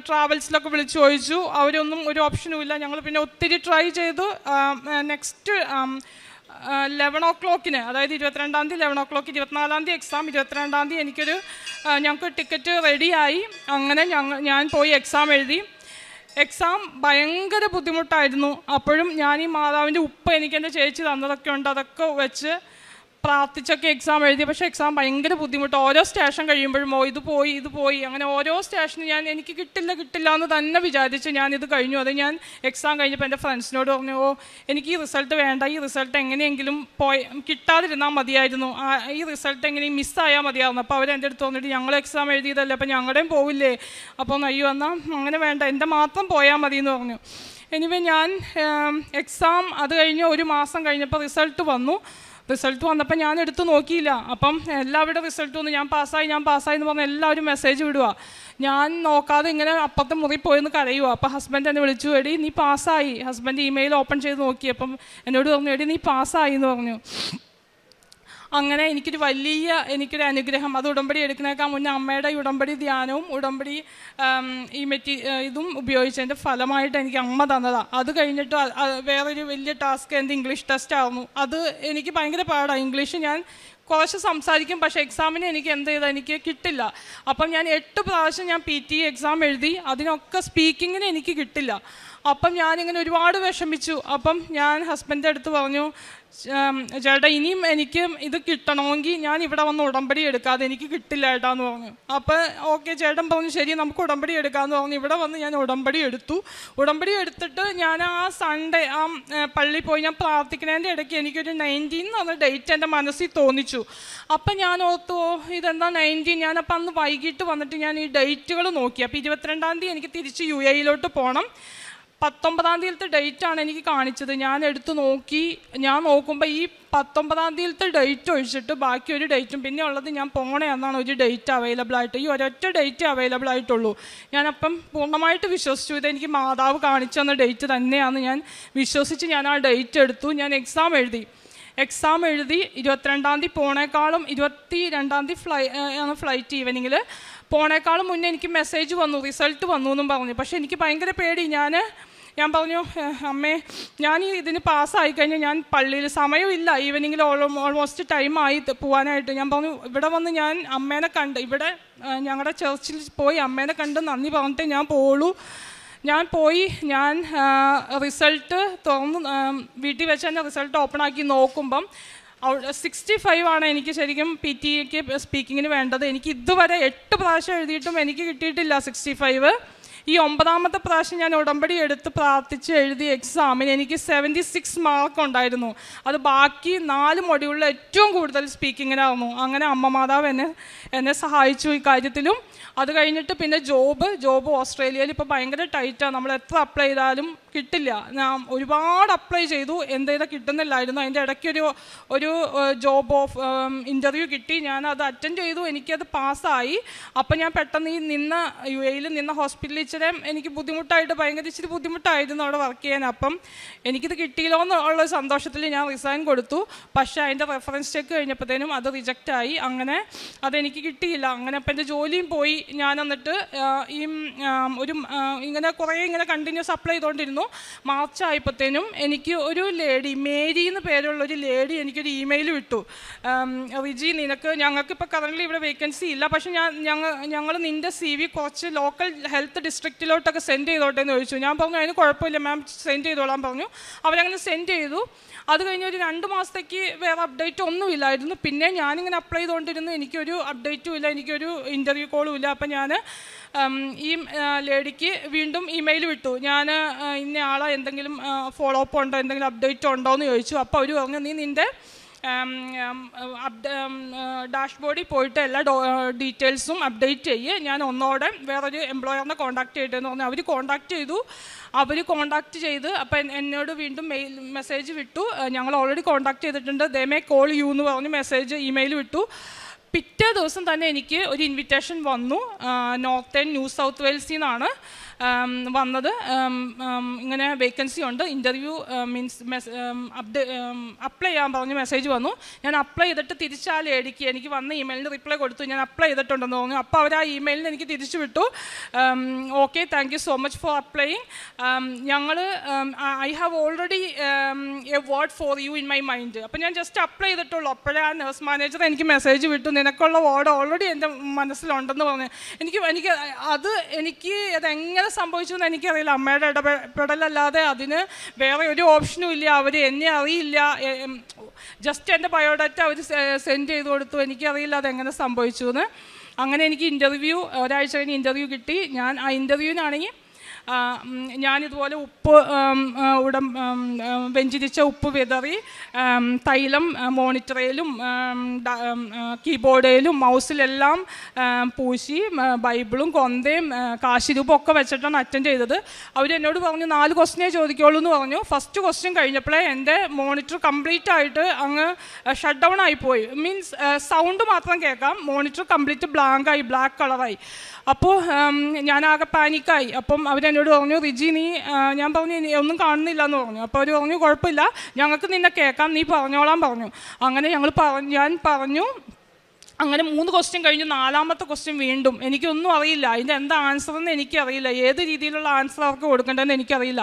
ട്രാവൽസിലൊക്കെ വിളിച്ചു ചോദിച്ചു, അവരൊന്നും ഒരു ഓപ്ഷനും ഇല്ല. ഞങ്ങൾ പിന്നെ ഒത്തിരി ട്രൈ ചെയ്തു. നെക്സ്റ്റ് 11 o'clock, അതായത് 22-ാം തീയതി 11 o'clock, 24-ാം തീയതി എക്സാം, 22-ാം തീയതി ഞങ്ങൾക്ക് ടിക്കറ്റ് റെഡിയായി. അങ്ങനെ ഞാൻ പോയി എക്സാം എഴുതി. എക്സാം ഭയങ്കര ബുദ്ധിമുട്ടായിരുന്നു. അപ്പോഴും ഞാൻ ഈ മാതാവിൻ്റെ ഉപ്പ് എനിക്ക് എൻ്റെ ചേച്ചി തന്നതൊക്കെ ഉണ്ട്, അതൊക്കെ വെച്ച് പ്രാർത്ഥിച്ചൊക്കെ എക്സാം എഴുതി. പക്ഷേ എക്സാം ഭയങ്കര ബുദ്ധിമുട്ട്. ഓരോ സ്റ്റേഷൻ കഴിയുമ്പോഴും ഇത് പോയി അങ്ങനെ ഓരോ സ്റ്റേഷനും എനിക്ക് കിട്ടില്ല എന്ന് തന്നെ വിചാരിച്ച് ഞാനിത് കഴിഞ്ഞു. അത് ഞാൻ എക്സാം കഴിഞ്ഞപ്പോൾ എൻ്റെ ഫ്രണ്ട്സിനോട് പറഞ്ഞു, എനിക്ക് ഈ റിസൾട്ട് വേണ്ട, ഈ റിസൾട്ട് എങ്ങനെയെങ്കിലും കിട്ടാതിരുന്നാൽ മതിയായിരുന്നു, ഈ റിസൾട്ട് എങ്ങനെയും മിസ്സായാൽ മതിയായിരുന്നു. അപ്പോൾ അവരെൻ്റെ അടുത്ത് വന്നിട്ട് ഞങ്ങൾ എക്സാം എഴുതിയതല്ലേ, അപ്പോൾ ഞങ്ങളുടെയും പോവില്ലേ, അപ്പോൾ അയ്യോ എന്നാൽ അങ്ങനെ വേണ്ട, എൻ്റെ മാത്രം പോയാൽ മതി എന്ന് പറഞ്ഞു. എനിവേ ഞാൻ എക്സാം അത് കഴിഞ്ഞ് ഒരു മാസം കഴിഞ്ഞപ്പോൾ റിസൾട്ട് വന്നപ്പോൾ ഞാൻ എടുത്ത് നോക്കിയില്ല. അപ്പം എല്ലാവരുടെ റിസൾട്ട് വന്നു, ഞാൻ പാസ്സായി എന്ന് പറഞ്ഞ് എല്ലാവരും മെസ്സേജ് വിടുക. ഞാൻ നോക്കാതെ ഇങ്ങനെ അപ്പുറത്തെ മുറി പോയെന്ന് കരയുക. അപ്പം ഹസ്ബൻഡ് എന്നെ വിളിച്ചു, എടി നീ പാസ്സായി. ഹസ്ബൻഡ് ഇമെയിൽ ഓപ്പൺ ചെയ്ത് നോക്കി. അപ്പം എന്നോട് പറഞ്ഞു, എടി നീ പാസ്സായി എന്ന് പറഞ്ഞു. അങ്ങനെ എനിക്കൊരു അനുഗ്രഹം. അത് ഉടമ്പടി എടുക്കുന്നേക്കാൾ മുന്നേ അമ്മയുടെ ഉടമ്പടി ധ്യാനവും ഉടമ്പടി ഇതും ഉപയോഗിച്ചതിൻ്റെ ഫലമായിട്ട് എനിക്ക് അമ്മ തന്നതാണ്. അത് കഴിഞ്ഞിട്ട് വേറൊരു വലിയ ടാസ്ക് എൻ്റെ ഇംഗ്ലീഷ് ടെസ്റ്റ് ആയിരുന്നു. അത് എനിക്ക് ഭയങ്കര പാടാണ്. ഇംഗ്ലീഷ് ഞാൻ കുറച്ച് സംസാരിക്കും, പക്ഷേ എക്സാമിന് എനിക്ക് കിട്ടില്ല. അപ്പം ഞാൻ 8 പ്രാവശ്യം ഞാൻ PT എക്സാം എഴുതി, അതിനൊക്കെ സ്പീക്കിങ്ങിന് എനിക്ക് കിട്ടില്ല. അപ്പം ഞാനിങ്ങനെ ഒരുപാട് വിഷമിച്ചു. അപ്പം ഞാൻ ഹസ്ബൻഡിൻ്റെ അടുത്ത് പറഞ്ഞു, ചേട്ടാ ഇനിയും എനിക്ക് ഇത് കിട്ടണമെങ്കിൽ ഞാൻ ഇവിടെ വന്ന് ഉടമ്പടി എടുക്കാതെ എനിക്ക് കിട്ടില്ല ഏട്ടാന്ന് പറഞ്ഞു. അപ്പോൾ ഓക്കെ ചേട്ടൻ പറഞ്ഞു, ശരി നമുക്ക് ഉടമ്പടി എടുക്കാമെന്ന് പറഞ്ഞു. ഇവിടെ വന്ന് ഞാൻ ഉടമ്പടി ഉടമ്പടി എടുത്തിട്ട് ഞാൻ ആ സൺഡേ പള്ളിയിൽ പോയി ഞാൻ പ്രാർത്ഥിക്കുന്നതിൻ്റെ ഇടയ്ക്ക് എനിക്കൊരു 19 എന്ന് പറഞ്ഞ ഡേറ്റ് എൻ്റെ മനസ്സിൽ തോന്നിച്ചു. അപ്പം ഞാൻ ഓർത്തു, ഇതെന്താ 19? ഞാനപ്പോൾ അന്ന് വൈകിട്ട് വന്നിട്ട് ഞാൻ ഈ ഡേറ്റുകൾ നോക്കി. അപ്പോൾ 22-ാം തീയതി എനിക്ക് തിരിച്ച് UAE പോകണം. 19-ാം തീയതിയിലത്തെ ഡേറ്റാണ് എനിക്ക് കാണിച്ചത്. ഞാൻ എടുത്ത് നോക്കി. ഞാൻ നോക്കുമ്പോൾ ഈ 19-ാം തീയതിയിലത്തെ ഡേറ്റ് ഒഴിച്ചിട്ട് ബാക്കി ഒരു ഡേറ്റും പിന്നെ ഉള്ളത് ഞാൻ പോണേ എന്നാണ് ഒരു ഡേറ്റ് അവൈലബിൾ ആയിട്ട്. ഈ ഒരൊറ്റ ഡേറ്റ് അവൈലബിൾ ആയിട്ടുള്ളൂ. ഞാനപ്പം പൂർണ്ണമായിട്ട് വിശ്വസിച്ചു, ഇതെനിക്ക് മാതാവ് കാണിച്ചു തന്ന ഡേറ്റ് തന്നെയാണെന്ന് ഞാൻ വിശ്വസിച്ച് ഞാൻ ആ ഡേറ്റ് എടുത്തു. ഞാൻ എക്സാം എഴുതി 22-ാം തീയതി പോണേക്കാളും 22-ാം തീയതി ഫ്ലൈറ്റ് ഈവനിങ്ങിൽ പോണേക്കാളും മുന്നേ എനിക്ക് മെസ്സേജ് വന്നു, റിസൾട്ട് വന്നു എന്നും പറഞ്ഞു. പക്ഷേ എനിക്ക് ഭയങ്കര പേടി. ഞാൻ പറഞ്ഞു, അമ്മേ ഞാൻ ഇതിന് പാസ്സായി കഴിഞ്ഞാൽ ഞാൻ പള്ളിയിൽ സമയമില്ല, ഈവനിങ്ങിൽ ഓൾമോസ്റ്റ് ടൈമായി പോകാനായിട്ട്. ഞാൻ പറഞ്ഞു, ഇവിടെ വന്ന് ഞാൻ അമ്മേനെ കണ്ട്, ഇവിടെ ഞങ്ങളുടെ ചർച്ചിൽ പോയി അമ്മേനെ കണ്ട് നന്ദി പറഞ്ഞിട്ടേ ഞാൻ പോവുള്ളൂ. ഞാൻ പോയി റിസൾട്ട് തുറന്ന് വീട്ടിൽ വെച്ച് തന്നെ റിസൾട്ട് ഓപ്പൺ ആക്കി നോക്കുമ്പം 65 ആണ് എനിക്ക് ശരിക്കും PTക്ക് സ്പീക്കിങ്ങിന് വേണ്ടത്. എനിക്ക് ഇതുവരെ 8 പ്രാവശ്യം എഴുതിയിട്ടും എനിക്ക് കിട്ടിയിട്ടില്ല 65. ഈ 9-ാമത്തെ പ്രാവശ്യം ഞാൻ ഉടമ്പടി എടുത്ത് പ്രാർത്ഥിച്ച് എഴുതിയ എക്സാമിന് എനിക്ക് 76 മാർക്ക് ഉണ്ടായിരുന്നു. അത് ബാക്കി 4 മൊഡ്യൂളിൽ ഏറ്റവും കൂടുതൽ സ്പീക്കിങ്ങിനായിരുന്നു. അങ്ങനെ അമ്മ മാതാവ് എന്നെ സഹായിച്ചു ഈ കാര്യത്തിലും. അത് കഴിഞ്ഞിട്ട് പിന്നെ ജോബ് ഓസ്ട്രേലിയയിൽ ഇപ്പോൾ ഭയങ്കര ടൈറ്റാണ്. നമ്മൾ എത്ര അപ്ലൈ ചെയ്താലും കിട്ടില്ല. ഞാൻ ഒരുപാട് അപ്ലൈ ചെയ്തു, എന്തെയ്താൽ കിട്ടുന്നില്ലായിരുന്നു. അതിൻ്റെ ഇടയ്ക്കൊരു ജോബ് ഇൻ്റർവ്യൂ കിട്ടി. ഞാനത് അറ്റൻഡ് ചെയ്തു, എനിക്കത് പാസ്സായി. അപ്പം ഞാൻ പെട്ടെന്ന് ഈ UAE നിന്ന ഹോസ്പിറ്റലിൽ എനിക്ക് ഇച്ചിരി ബുദ്ധിമുട്ടായിരുന്നു അവിടെ വർക്ക് ചെയ്യാൻ. അപ്പം എനിക്കിത് കിട്ടിയില്ലോ എന്നുള്ള സന്തോഷത്തിൽ ഞാൻ റിസൈൻ കൊടുത്തു. പക്ഷേ അതിൻ്റെ റെഫറൻസ് ചെക്ക് കഴിഞ്ഞപ്പോഴത്തേനും അത് റിജക്റ്റായി. അങ്ങനെ അതെനിക്ക് കിട്ടിയില്ല. അങ്ങനെ അപ്പം എൻ്റെ ജോലിയും പോയി. ഞാൻ എന്നിട്ട് ഇങ്ങനെ കണ്ടിന്യൂസ് അപ്ലൈ ചെയ്തുകൊണ്ടിരുന്നു. മാർച്ച് ആയപ്പോഴത്തേനും എനിക്ക് ഒരു ലേഡി, മേരി എന്ന് പേരുള്ളൊരു ലേഡി എനിക്കൊരു ഇമെയിൽ വിട്ടു. റിജി, ഞങ്ങൾക്ക് ഇപ്പോൾ കറൻ്റ് ഇവിടെ വേക്കൻസി ഇല്ല, പക്ഷേ ഞങ്ങൾ നിൻ്റെ CV കുറച്ച് ലോക്കൽ ഹെൽത്ത് ഡിസ്ട്രിക്റ്റിലോട്ടൊക്കെ സെൻഡ് ചെയ്തോട്ടെ എന്ന് ചോദിച്ചു. ഞാൻ പറഞ്ഞു അതിന് കുഴപ്പമില്ല മാം, സെൻഡ് ചെയ്തോളാൻ പറഞ്ഞു. അവരങ്ങനെ സെൻഡ് ചെയ്തു. അത് കഴിഞ്ഞ് ഒരു 2 മാസത്തേക്ക് വേറെ അപ്ഡേറ്റ് ഒന്നുമില്ലായിരുന്നു. പിന്നെ ഞാനിങ്ങനെ അപ്ലൈ ചെയ്തുകൊണ്ടിരുന്നു, എനിക്കൊരു അപ്ഡേറ്റും ഇല്ല, എനിക്കൊരു ഇൻ്റർവ്യൂ കോളും ഇല്ല. അപ്പം ഞാൻ ഈ ലേഡിക്ക് വീണ്ടും ഇമെയിൽ വിട്ടു, ഞാൻ ഇന്ന ആളെ എന്തെങ്കിലും ഫോളോ അപ്പ് ഉണ്ടോ, എന്തെങ്കിലും അപ്ഡേറ്റ് ഉണ്ടോ എന്ന് ചോദിച്ചു. അപ്പോൾ അവർ പറഞ്ഞു നീ നിൻ്റെ ഡാഷ്ബോർഡിൽ പോയിട്ട് എല്ലാ ഡീറ്റെയിൽസും അപ്ഡേറ്റ് ചെയ്യ്, ഞാൻ ഒന്നോടെ വേറൊരു എംപ്ലോയറിനെ കോൺടാക്ട് ചെയ്തിട്ടെന്ന് പറഞ്ഞു. അവർ കോൺടാക്ട് ചെയ്തു. അപ്പം എന്നോട് വീണ്ടും മെസ്സേജ് വിട്ടു, ഞങ്ങൾ ഓൾറെഡി കോൺടാക്ട് ചെയ്തിട്ടുണ്ട്, ദേ മേ കോൾ യു എന്ന് പറഞ്ഞ് ഇമെയിൽ വിട്ടു. പിറ്റേ ദിവസം തന്നെ എനിക്ക് ഒരു ഇൻവിറ്റേഷൻ വന്നു, നോർത്തേൺ ന്യൂ സൗത്ത് വെയിൽസിൽ നിന്നാണ് വന്നത്. ഇങ്ങനെ വേക്കൻസി ഉണ്ട്, ഇൻ്റർവ്യൂ അപ്ലൈ ചെയ്യാൻ പറഞ്ഞ് മെസ്സേജ് വന്നു. ഞാൻ അപ്ലൈ ചെയ്തിട്ട് തിരിച്ച് ആ ലേഡിക്ക് എനിക്ക് വന്ന ഇമെയിലിന് റിപ്ലൈ കൊടുത്തു, ഞാൻ അപ്ലൈ ചെയ്തിട്ടുണ്ടെന്ന് പറഞ്ഞു. അപ്പോൾ അവർ ആ ഇമെയിലിന് എനിക്ക് തിരിച്ചു വിട്ടു, okay thank you so much for applying, ഞങ്ങൾ I have already a word for you in my mind. അപ്പോൾ ഞാൻ ജസ്റ്റ് അപ്ലൈ ചെയ്തിട്ടുള്ളൂ. അപ്പോഴേ ആ നഴ്സ് മാനേജർ എനിക്ക് മെസ്സേജ് വിട്ടു, നിനക്കുള്ള വേർഡ് ഓൾറെഡി എൻ്റെ മനസ്സിലുണ്ടെന്ന് പറഞ്ഞു. എനിക്ക് അതെങ്ങനെ സംഭവിച്ചു എന്ന് എനിക്കറിയില്ല. അമ്മയുടെ ഇടപെടലല്ലാതെ അതിന് വേറെ ഒരു ഓപ്ഷനും ഇല്ല. അവർ എന്നെ അറിയില്ല, ജസ്റ്റ് എൻ്റെ ബയോഡാറ്റ അവർ സെൻഡ് ചെയ്ത് കൊടുത്തു. എനിക്കറിയില്ല അതെങ്ങനെ സംഭവിച്ചു എന്ന്. അങ്ങനെ എനിക്ക് ഇൻ്റർവ്യൂ ഒരാഴ്ച കഴിഞ്ഞ് ഇൻ്റർവ്യൂ കിട്ടി. ഞാൻ ആ ഇൻ്റർവ്യൂവിനാണെങ്കിൽ ഞാനിതുപോലെ ഉപ്പ് വെഞ്ചിരിച്ച ഉപ്പ് വിതറി തൈലം മോണിറ്ററിലും കീബോർഡിലും മൗസിലെല്ലാം പൂശി ബൈബിളും കൊന്തയും കാശിരൂപം ഒക്കെ വെച്ചിട്ടാണ് അറ്റൻഡ് ചെയ്തത്. അവരെന്നോട് പറഞ്ഞു 4 ക്വസ്റ്റ്യനേ ചോദിക്കുള്ളൂ എന്ന് പറഞ്ഞു. ഫസ്റ്റ് ക്വസ്റ്റ്യൻ കഴിഞ്ഞപ്പോഴേ എൻ്റെ മോണിറ്റർ കംപ്ലീറ്റ് ആയിട്ട് അങ്ങ് ഷട്ട് ഡൗൺ ആയിപ്പോയി. മീൻസ് സൗണ്ട് മാത്രം കേൾക്കാം, മോണിറ്റർ കംപ്ലീറ്റ് ബ്ലാക്ക് കളറായി. അപ്പോൾ ഞാനാകെ പാനിക്കായി. അപ്പം അവരെന്നോട് പറഞ്ഞു റിജി നീ, ഞാൻ പറഞ്ഞു ഒന്നും കാണുന്നില്ല എന്ന് പറഞ്ഞു. അപ്പോൾ അവർ പറഞ്ഞു കുഴപ്പമില്ല, ഞങ്ങൾക്ക് നിന്നെ കേൾക്കാം, നീ പറഞ്ഞോളാൻ പറഞ്ഞു. അങ്ങനെ ഞാൻ പറഞ്ഞു. അങ്ങനെ 3 ക്വസ്റ്റ്യൻ കഴിഞ്ഞു. 4ാമത്തെ ക്വസ്റ്റ്യൻ വീണ്ടും എനിക്കൊന്നും അറിയില്ല, അതിൻ്റെ എന്താ ആൻസർ എന്ന് എനിക്കറിയില്ല, ഏത് രീതിയിലുള്ള ആൻസർ അവർക്ക് കൊടുക്കേണ്ടതെന്ന് എനിക്കറിയില്ല.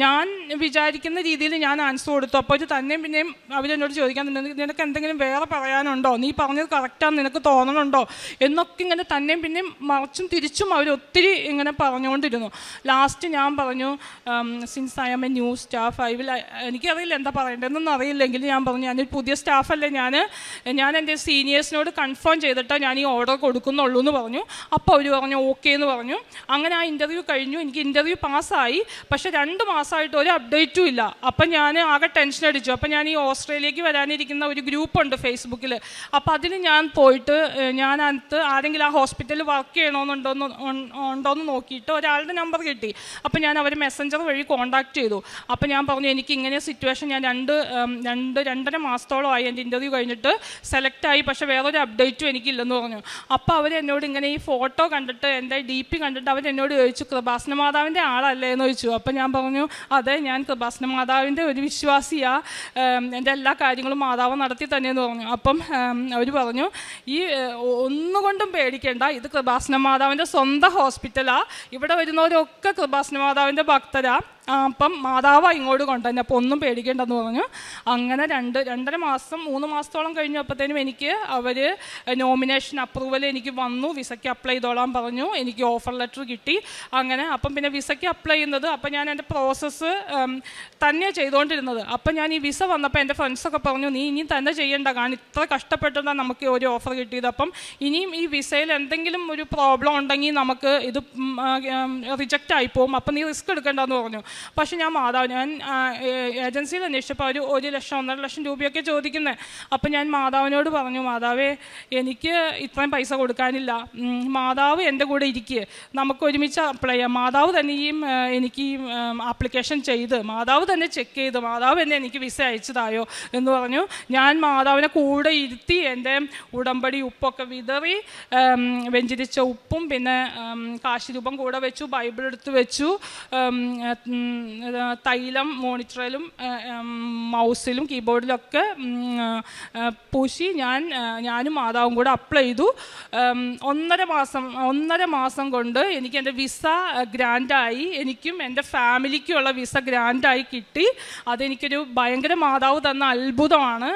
ഞാൻ വിചാരിക്കുന്ന രീതിയിൽ ഞാൻ ആൻസർ കൊടുത്തു. അപ്പോൾ അവർ തന്നെയും പിന്നെയും അവരെന്നോട് ചോദിക്കാൻ, നിനക്ക് എന്തെങ്കിലും വേറെ പറയാനുണ്ടോ, നീ പറഞ്ഞത് കറക്റ്റാന്ന് നിനക്ക് തോന്നണുണ്ടോ എന്നൊക്കെ ഇങ്ങനെ തന്നെയും പിന്നെയും മറിച്ചും തിരിച്ചും അവർ ഒത്തിരി ഇങ്ങനെ പറഞ്ഞുകൊണ്ടിരുന്നു. ലാസ്റ്റ് ഞാൻ പറഞ്ഞു since I am a new staff എനിക്കറിയില്ല എന്താ പറയേണ്ടതെന്നൊന്നും അറിയില്ലെങ്കിൽ ഞാൻ പറഞ്ഞു ഞാനൊരു പുതിയ സ്റ്റാഫല്ലേ, ഞാൻ എൻ്റെ സീനിയേഴ്സിനോട് കൺഫേം ചെയ്തിട്ട് ഞാൻ ഈ ഓർഡർ കൊടുക്കുന്നുള്ളൂ എന്ന് പറഞ്ഞു. അപ്പോൾ അവർ പറഞ്ഞു ഓക്കെ എന്ന് പറഞ്ഞു. അങ്ങനെ ആ ഇൻ്റർവ്യൂ കഴിഞ്ഞു. എനിക്ക് ഇൻ്റർവ്യൂ പാസ്സായി. പക്ഷേ 2 മാസമായിട്ട് ഒരു അപ്ഡേറ്റും ഇല്ല. അപ്പം ഞാൻ ആകെ ടെൻഷൻ അടിച്ചു. അപ്പം ഞാൻ ഈ ഓസ്ട്രേലിയക്ക് വരാനിരിക്കുന്ന ഒരു ഗ്രൂപ്പുണ്ട് ഫേസ്ബുക്കിൽ. അപ്പോൾ അതിൽ ഞാൻ പോയിട്ട് ഞാനകത്ത് ആരെങ്കിലും ആ ഹോസ്പിറ്റലിൽ വർക്ക് ചെയ്യണമെന്നുണ്ടോയെന്ന് നോക്കിയിട്ട് ഒരാളുടെ നമ്പർ കിട്ടി. അപ്പം ഞാൻ അവർ മെസ്സഞ്ചർ വഴി കോൺടാക്ട് ചെയ്തു. അപ്പം ഞാൻ പറഞ്ഞു എനിക്ക് ഇങ്ങനെ സിറ്റുവേഷൻ, ഞാൻ 2.5 മാസത്തോളമായി എൻ്റെ ഇൻ്റർവ്യൂ കഴിഞ്ഞിട്ട് സെലക്ട് ആയി, പക്ഷേ വേറൊരു അപ്ഡേറ്റും എനിക്കില്ലെന്ന് പറഞ്ഞു. അപ്പോൾ അവരെന്നോട് ഇങ്ങനെ ഈ ഫോട്ടോ കണ്ടിട്ട് എൻ്റെ DP കണ്ടിട്ട് അവരെന്നോട് ചോദിച്ചു കൃപാസന മാതാവിൻ്റെ ആളല്ലേ എന്ന് ചോദിച്ചു. അപ്പം ഞാൻ പറഞ്ഞു അതെ, ഞാൻ കൃപാസന മാതാവിൻ്റെ ഒരു വിശ്വാസിയാണ്, എൻ്റെ എല്ലാ കാര്യങ്ങളും മാതാവ് നടത്തി തന്നെയെന്ന് പറഞ്ഞു. അപ്പം അവർ പറഞ്ഞു ഈ ഒന്നുകൊണ്ടും പേടിക്കേണ്ട, ഇത് കൃപാസന മാതാവിൻ്റെ സ്വന്തം ഹോസ്പിറ്റലാണ്, ഇവിടെ വരുന്നവരൊക്കെ കൃപാസന മാതാവിൻ്റെ ഭക്തരാണ്, അപ്പം മാതാവ് ഇങ്ങോട്ട് കൊണ്ടുതന്നെ, അപ്പോൾ ഒന്നും പേടിക്കേണ്ടെന്ന് പറഞ്ഞു. അങ്ങനെ 2.5 മാസം 3 മാസത്തോളം കഴിഞ്ഞപ്പോഴത്തേനും എനിക്ക് അവർ നോമിനേഷൻ അപ്രൂവൽ എനിക്ക് വന്നു. വിസയ്ക്ക് അപ്ലൈ ചെയ്തോളാൻ പറഞ്ഞു. എനിക്ക് ഓഫർ ലെറ്റർ കിട്ടി. അങ്ങനെ അപ്പം പിന്നെ വിസയ്ക്ക് അപ്ലൈ ചെയ്യുന്നത്, അപ്പം ഞാൻ എൻ്റെ പ്രോസസ്സ് തന്നെ ചെയ്തുകൊണ്ടിരുന്നത്. അപ്പം ഞാൻ ഈ വിസ വന്നപ്പോൾ എൻ്റെ ഫ്രണ്ട്സൊക്കെ പറഞ്ഞു നീ ഇനി തന്നെ ചെയ്യേണ്ട, കാരണം ഇത്ര കഷ്ടപ്പെട്ടാണ് നമുക്ക് ഒരു ഓഫർ കിട്ടിയത്, അപ്പം ഇനിയും ഈ വിസയിൽ എന്തെങ്കിലും ഒരു പ്രോബ്ലം ഉണ്ടെങ്കിൽ നമുക്ക് ഇത് റിജക്റ്റ് ആയിപ്പോവും, അപ്പം നീ റിസ്ക് എടുക്കേണ്ടെന്ന് പറഞ്ഞു. പക്ഷെ ഞാൻ ഏജൻസിയിൽ അന്വേഷിച്ചപ്പോൾ അവർ 1 ലക്ഷം 1.5 ലക്ഷം രൂപയൊക്കെ ചോദിക്കുന്നത്. അപ്പം ഞാൻ മാതാവിനോട് പറഞ്ഞു മാതാവേ എനിക്ക് ഇത്രയും പൈസ കൊടുക്കാനില്ല, മാതാവ് എൻ്റെ കൂടെ ഇരിക്കുക, നമുക്ക് ഒരുമിച്ച് അപ്ലൈ ചെയ്യാം. മാതാവ് തന്നെയും എനിക്ക് ഈ ആപ്ലിക്കേഷൻ ചെയ്ത് മാതാവ് തന്നെ ചെക്ക് ചെയ്ത് മാതാവ് തന്നെ എനിക്ക് വിസ അയച്ചതായോ എന്ന് പറഞ്ഞു. ഞാൻ മാതാവിനെ കൂടെ ഇരുത്തി എൻ്റെ ഉടമ്പടി ഉപ്പൊക്കെ വിതറി, വെഞ്ചിരിച്ച ഉപ്പും പിന്നെ കാശിരൂപം കൂടെ വെച്ചു, ബൈബിൾ എടുത്ത് വെച്ചു, തൈലം മോണിറ്ററിലും മൗസിലും കീബോർഡിലൊക്കെ പൂശി ഞാനും മാതാവും കൂടെ അപ്ലൈ ചെയ്തു. 1.5 മാസം കൊണ്ട് എനിക്ക് എൻ്റെ വിസ ഗ്രാൻഡായി. എനിക്കും എൻ്റെ ഫാമിലിക്കുമുള്ള വിസ ഗ്രാൻഡായി കിട്ടി. അതെനിക്കൊരു ഭയങ്കര മാതാവ് തന്ന അത്ഭുതമാണ്.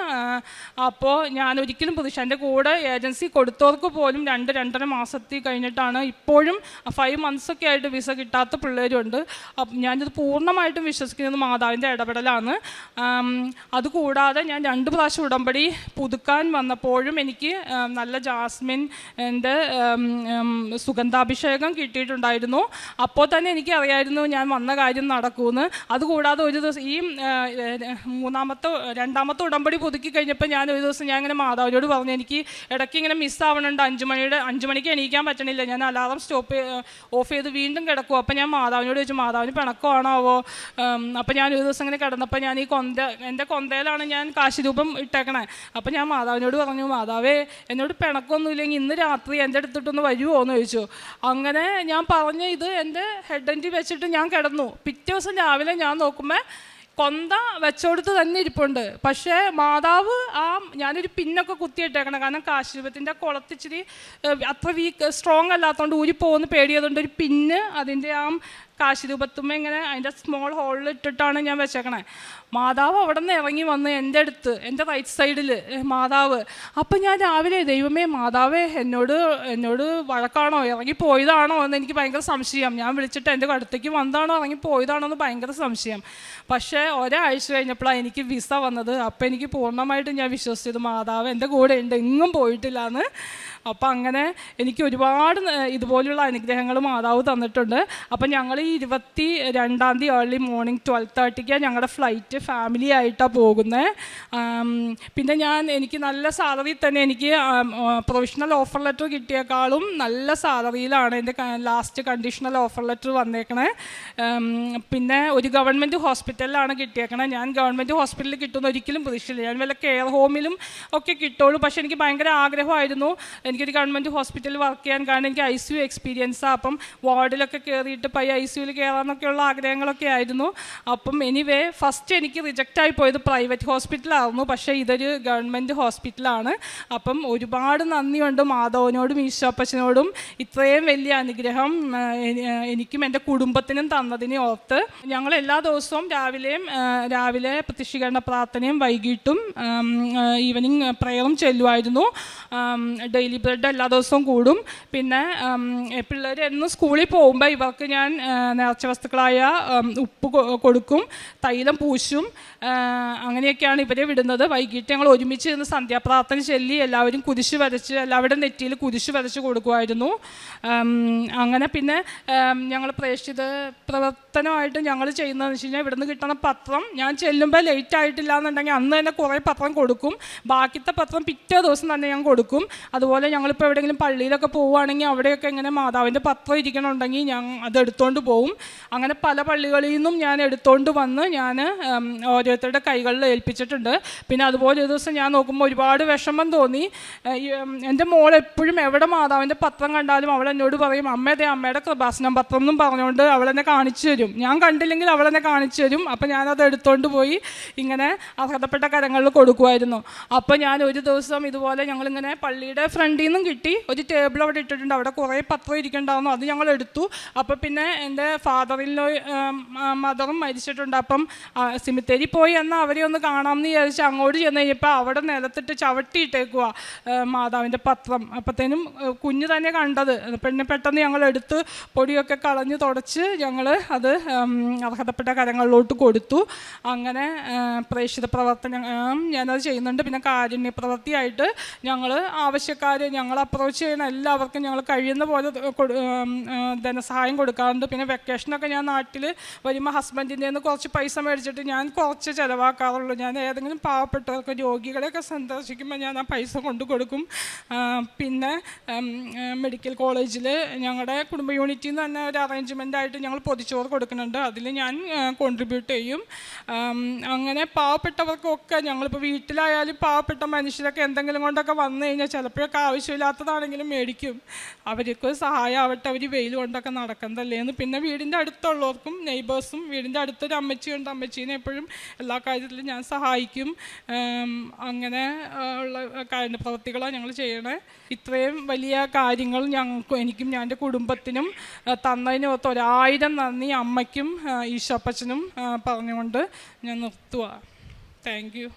അപ്പോൾ ഞാൻ ഒരിക്കലും പ്രതീക്ഷ എൻ്റെ കൂടെ ഏജൻസി കൊടുത്തവർക്ക് പോലും 2-2.5 മാസത്തിൽ കഴിഞ്ഞിട്ടാണ് ഇപ്പോഴും 5 മന്ത്സൊക്കെ ആയിട്ട് വിസ കിട്ടാത്ത പിള്ളേരുണ്ട്. ഞാനിത് പൂർണ്ണമായിട്ടും വിശ്വസിക്കുന്നത് മാതാവിൻ്റെ ഇടപെടലാണ്. അതുകൂടാതെ ഞാൻ 2 പ്രാവശ്യം ഉടമ്പടി പുതുക്കാൻ വന്നപ്പോഴും എനിക്ക് നല്ല ജാസ്മിൻ്റെ സുഗന്ധാഭിഷേകം കിട്ടിയിട്ടുണ്ടായിരുന്നു. അപ്പോൾ തന്നെ എനിക്ക് അറിയായിരുന്നു ഞാൻ വന്ന കാര്യം നടക്കുമെന്ന്. അതുകൂടാതെ ഒരു ദിവസം ഈ 2ാമത്തെ ഉടമ്പടി പുതുക്കി കഴിഞ്ഞപ്പോൾ ഞാൻ ഒരു ദിവസം ഞാൻ ഇങ്ങനെ മാതാവിനോട് പറഞ്ഞു, എനിക്ക് ഇടയ്ക്ക് ഇങ്ങനെ മിസ്സാവണുണ്ട്. 5 മണിക്ക് എണീക്കാൻ പറ്റണില്ല. ഞാൻ അലാറം ഓഫ് ചെയ്ത് വീണ്ടും കിടക്കും. അപ്പോൾ ഞാൻ മാതാവിനോട് ചോദിച്ചു, മാതാവിന് പിണക്കമാണാവോ? അപ്പോൾ ഞാൻ ഒരു ദിവസം ഇങ്ങനെ കിടന്നപ്പോൾ ഞാൻ എൻ്റെ കൊന്തയിലാണ് ഞാൻ കാശിരൂപം ഇട്ടേക്കണേ. അപ്പോൾ ഞാൻ മാതാവിനോട് പറഞ്ഞു, മാതാവേ എന്നോട് പിണക്കമൊന്നുമില്ലെങ്കിൽ ഇന്ന് രാത്രി എൻ്റെ അടുത്തിട്ടൊന്ന് വരുമോ എന്ന് ചോദിച്ചു. അങ്ങനെ ഞാൻ പറഞ്ഞ ഇത് എൻ്റെ ഹെഡ് എൻഡ് വെച്ചിട്ട് ഞാൻ കിടന്നു. പിറ്റേ ദിവസം രാവിലെ ഞാൻ നോക്കുമ്പോൾ കൊന്ത വെച്ചോടുത്ത് തന്നെ ഇരിപ്പുണ്ട്. പക്ഷേ മാതാവ് ഞാനൊരു പിന്നൊക്കെ കുത്തിയിട്ടേക്കണം. കാരണം കാശിരൂപത്തിൻ്റെ കുളത്തിച്ചിരി അത്ര സ്ട്രോങ് അല്ലാത്തതുകൊണ്ട് ഊരി പോകുന്ന പേടിയതുകൊണ്ട് ഒരു പിന്ന് അതിൻ്റെ കാശിരൂപത്തുമ്മ ഇങ്ങനെ അതിൻ്റെ സ്മോൾ ഹോളിൽ ഇട്ടിട്ടാണ് ഞാൻ വെച്ചേക്കണേ. മാതാവ് അവിടെ നിന്ന് ഇറങ്ങി വന്ന് എൻ്റെ അടുത്ത്, എൻ്റെ റൈറ്റ് സൈഡിൽ മാതാവ്. അപ്പം ഞാൻ രാവിലെ, ദൈവമേ മാതാവേ എന്നോട് വഴക്കാണോ, ഇറങ്ങി പോയതാണോ എന്ന് എനിക്ക് ഭയങ്കര സംശയം. ഞാൻ വിളിച്ചിട്ട് എൻ്റെ അടുത്തേക്ക് വന്നതാണോ ഇറങ്ങി പോയതാണോ എന്ന് ഭയങ്കര സംശയം. പക്ഷേ ഒരാഴ്ച കഴിഞ്ഞപ്പോഴാണ് എനിക്ക് വിസ വന്നത്. അപ്പം എനിക്ക് പൂർണ്ണമായിട്ടും ഞാൻ വിശ്വസിച്ചത് മാതാവ് എൻ്റെ കൂടെ ഉണ്ട്, എങ്ങും പോയിട്ടില്ല എന്ന്. അപ്പം അങ്ങനെ എനിക്ക് ഒരുപാട് ഇതുപോലുള്ള അനുഗ്രഹങ്ങൾ മാതാവ് തന്നിട്ടുണ്ട്. അപ്പം ഞങ്ങൾ ഈ 22-ാം തീയതി ഏർലി മോർണിംഗ് 12:30 ഞങ്ങളുടെ ഫ്ലൈറ്റ് ഫാമിലി ആയിട്ടാണ് പോകുന്നത്. പിന്നെ എനിക്ക് നല്ല സാലറി തന്നെ, എനിക്ക് പ്രൊവിഷണൽ ഓഫർ ലെറ്റർ കിട്ടിയേക്കാളും നല്ല സാലറിയിലാണ് എൻ്റെ ലാസ്റ്റ് കണ്ടീഷണൽ ഓഫർ ലെറ്റർ വന്നേക്കണേ. പിന്നെ ഒരു ഗവൺമെൻറ് ഹോസ്പിറ്റലിലാണ് കിട്ടിയേക്കണേ. ഞാൻ ഗവൺമെൻറ് ഹോസ്പിറ്റലിൽ കിട്ടുമെന്ന് ഒരിക്കലും പ്രതീക്ഷിച്ചില്ല. ഞാൻ വല്ല കെയർ ഹോമിലും ഒക്കെ കിട്ടുള്ളൂ. പക്ഷേ എനിക്ക് ഭയങ്കര ആഗ്രഹമായിരുന്നു എനിക്കൊരു ഗവൺമെൻറ് ഹോസ്പിറ്റലിൽ വർക്ക് ചെയ്യാൻ. കാരണം എനിക്ക് ICU എക്സ്പീരിയൻസാണ്. അപ്പം വാർഡിലൊക്കെ കയറിയിട്ട് ICUവിൽ കയറാമെന്നൊക്കെയുള്ള ആഗ്രഹങ്ങളൊക്കെ ആയിരുന്നു. അപ്പം എനിവേ ഫസ്റ്റ് എനിക്ക് റിജക്റ്റായി പോയത് പ്രൈവറ്റ് ഹോസ്പിറ്റലായിരുന്നു. പക്ഷേ ഇതൊരു ഗവൺമെൻറ് ഹോസ്പിറ്റലാണ്. അപ്പം ഒരുപാട് നന്ദിയുണ്ട് മാധവനോടും ഈശോപ്പച്ചനോടും ഇത്രയും വലിയ അനുഗ്രഹം എനിക്കും എൻ്റെ കുടുംബത്തിനും തന്നതിനെ ഓർത്ത്. ഞങ്ങൾ എല്ലാ ദിവസവും രാവിലെ പ്രത്യക്ഷീകരണ പ്രാർത്ഥനയും വൈകിട്ടും ഈവനിങ് പ്രയറും ചെല്ലുമായിരുന്നു. ഡെയിലി ബ്രെഡ് എല്ലാ ദിവസവും കൂടും. പിന്നെ പിള്ളേർ എന്നും സ്കൂളിൽ പോകുമ്പോൾ ഇവർക്ക് ഞാൻ നേർച്ച വസ്തുക്കളായ ഉപ്പ് കൊടുക്കും, തൈലം പൂശും. അങ്ങനെയൊക്കെയാണ് ഇവരെ വിടുന്നത്. വൈകിട്ട് ഞങ്ങൾ ഒരുമിച്ച് നിന്ന് സന്ധ്യാപ്രാർത്ഥന ചൊല്ലി എല്ലാവരും കുരിശ് വരച്ച്, എല്ലാവരുടെ നെറ്റിയിൽ കുരിശ് വരച്ച് കൊടുക്കുമായിരുന്നു. അങ്ങനെ പിന്നെ ഞങ്ങൾ പ്രേക്ഷിത പ്രവർത്തനമായിട്ട് ഞങ്ങൾ ചെയ്യുന്നതെന്ന് വെച്ച് കഴിഞ്ഞാൽ ഇവിടുന്ന് കിട്ടുന്ന പത്രം ഞാൻ ചെല്ലുമ്പോൾ ലേറ്റ് ആയിട്ടില്ല എന്നുണ്ടെങ്കിൽ അന്ന് തന്നെ കുറേ പത്രം കൊടുക്കും. ബാക്കിത്തെ പത്രം പിറ്റേ ദിവസം തന്നെ ഞാൻ കൊടുക്കും. അതുപോലെ ഞങ്ങളിപ്പോൾ എവിടെയെങ്കിലും പള്ളിയിലൊക്കെ പോവുകയാണെങ്കിൽ അവിടെയൊക്കെ ഇങ്ങനെ മാതാവിൻ്റെ പത്രം ഇരിക്കണമുണ്ടെങ്കിൽ ഞാൻ അത് എടുത്തുകൊണ്ട് പോവും. അങ്ങനെ പല പള്ളികളിൽ നിന്നും ഞാൻ എടുത്തുകൊണ്ട് വന്ന് ഞാൻ ഓരോരുത്തരുടെ കൈകളിൽ ഏൽപ്പിച്ചിട്ടുണ്ട്. പിന്നെ അതുപോലെ ഒരു ദിവസം ഞാൻ നോക്കുമ്പോൾ ഒരുപാട് വിഷമം തോന്നി. എൻ്റെ മോൾ എപ്പോഴും എവിടെ മാതാവിൻ്റെ പത്രം കണ്ടാലും അവൾ എന്നോട് പറയും, അമ്മയുടെ കൃപാസനം പത്രം എന്നും പറഞ്ഞുകൊണ്ട് അവളെന്നെ കാണിച്ചു തരും. ഞാൻ കണ്ടില്ലെങ്കിൽ അവളെന്നെ കാണിച്ചു തരും. അപ്പം ഞാനത് എടുത്തുകൊണ്ട് പോയി ഇങ്ങനെ അർഹതപ്പെട്ട കരങ്ങളിൽ കൊടുക്കുമായിരുന്നു. അപ്പോൾ ഞാൻ ഒരു ദിവസം ഇതുപോലെ ഞങ്ങളിങ്ങനെ പള്ളിയുടെ ഫ്രണ്ടിൽ നിന്നും കിട്ടി, ഒരു ടേബിൾ അവിടെ ഇട്ടിട്ടുണ്ട്, അവിടെ കുറേ പത്രം ഇരിക്കണ്ടായിരുന്നു. അത് ഞങ്ങൾ എടുത്തു. അപ്പോൾ പിന്നെ എൻ്റെ ഫാദറിലോ മദറും മരിച്ചിട്ടുണ്ട്. അപ്പം സിമിത്തേരി പോയി എന്നാൽ അവരെ ഒന്ന് കാണാമെന്ന് വിചാരിച്ച് അങ്ങോട്ട് ചെന്ന് കഴിഞ്ഞപ്പോൾ അവിടെ നിലത്തിട്ട് ചവിട്ടിയിട്ടേക്കുക മാതാവിൻ്റെ പത്രം. അപ്പോഴത്തേനും കുഞ്ഞ് തന്നെ കണ്ടത്. പിന്നെ പെട്ടെന്ന് ഞങ്ങൾ എടുത്ത് പൊടിയൊക്കെ കളഞ്ഞ് തുടച്ച് ഞങ്ങൾ അത് അർഹതപ്പെട്ട കരങ്ങളിലോട്ട് കൊടുത്തു. അങ്ങനെ പ്രേക്ഷിത പ്രവർത്തനം ഞാനത് ചെയ്യുന്നുണ്ട്. പിന്നെ കാരുണ്യ പ്രവൃത്തിയായിട്ട് ഞങ്ങൾ ഞങ്ങൾ അപ്രോച്ച് ചെയ്യുന്ന എല്ലാവർക്കും ഞങ്ങൾ കഴിയുന്ന പോലെ ധനസഹായം കൊടുക്കാറുണ്ട്. പിന്നെ വെക്കേഷനൊക്കെ ഞാൻ നാട്ടിൽ വരുമ്പോൾ ഹസ്ബൻഡിൻ്റെ നിന്ന് കുറച്ച് പൈസ മേടിച്ചിട്ട് ഞാൻ കുറച്ച് ചിലവാക്കാറുള്ളൂ. ഞാൻ ഏതെങ്കിലും പാവപ്പെട്ടവർക്ക് രോഗികളെയൊക്കെ സന്ദർശിക്കുമ്പോൾ ഞാൻ ആ പൈസ കൊണ്ടു കൊടുക്കും. പിന്നെ മെഡിക്കൽ കോളേജിൽ ഞങ്ങളുടെ കുടുംബ യൂണിറ്റിൽ നിന്ന് തന്നെ ഒരു അറേഞ്ച്മെൻ്റായിട്ട് ഞങ്ങൾ പൊതിച്ചോറ് കൊടുക്കുന്നുണ്ട്. അതിൽ ഞാൻ കോൺട്രിബ്യൂട്ട് ചെയ്യും. അങ്ങനെ പാവപ്പെട്ടവർക്കൊക്കെ ഞങ്ങളിപ്പോൾ വീട്ടിലായാലും പാവപ്പെട്ട മനുഷ്യരൊക്കെ എന്തെങ്കിലും കൊണ്ടൊക്കെ വന്നു കഴിഞ്ഞാൽ ചിലപ്പോഴൊക്കെ ആവശ്യമില്ലാത്തതാണെങ്കിലും മേടിക്കും. അവർക്ക് സഹായം ആവട്ടെ, അവർ വെയിൽ കൊണ്ടൊക്കെ നടക്കുന്നതല്ലേ എന്ന്. പിന്നെ വീടിൻ്റെ അടുത്തുള്ളവർക്കും നെയ്ബേഴ്സും, വീടിൻ്റെ അടുത്തൊരു അമ്മച്ചിയുണ്ട്, അമ്മച്ചീനെ എപ്പോഴും എല്ലാ കാര്യത്തിലും ഞാൻ സഹായിക്കും. അങ്ങനെ ഉള്ള പ്രവൃത്തികളാണ് ഞങ്ങൾ ചെയ്യണേ. ഇത്രയും വലിയ കാര്യങ്ങൾ ഞങ്ങൾക്കും എനിക്കും ഞാൻ എൻ്റെ കുടുംബത്തിനും തന്നതിനകത്ത് 1000 നന്ദി അമ്മയ്ക്കും ഈശോപ്പച്ചനും പറഞ്ഞുകൊണ്ട് ഞാൻ നിർത്തുക. Thank you.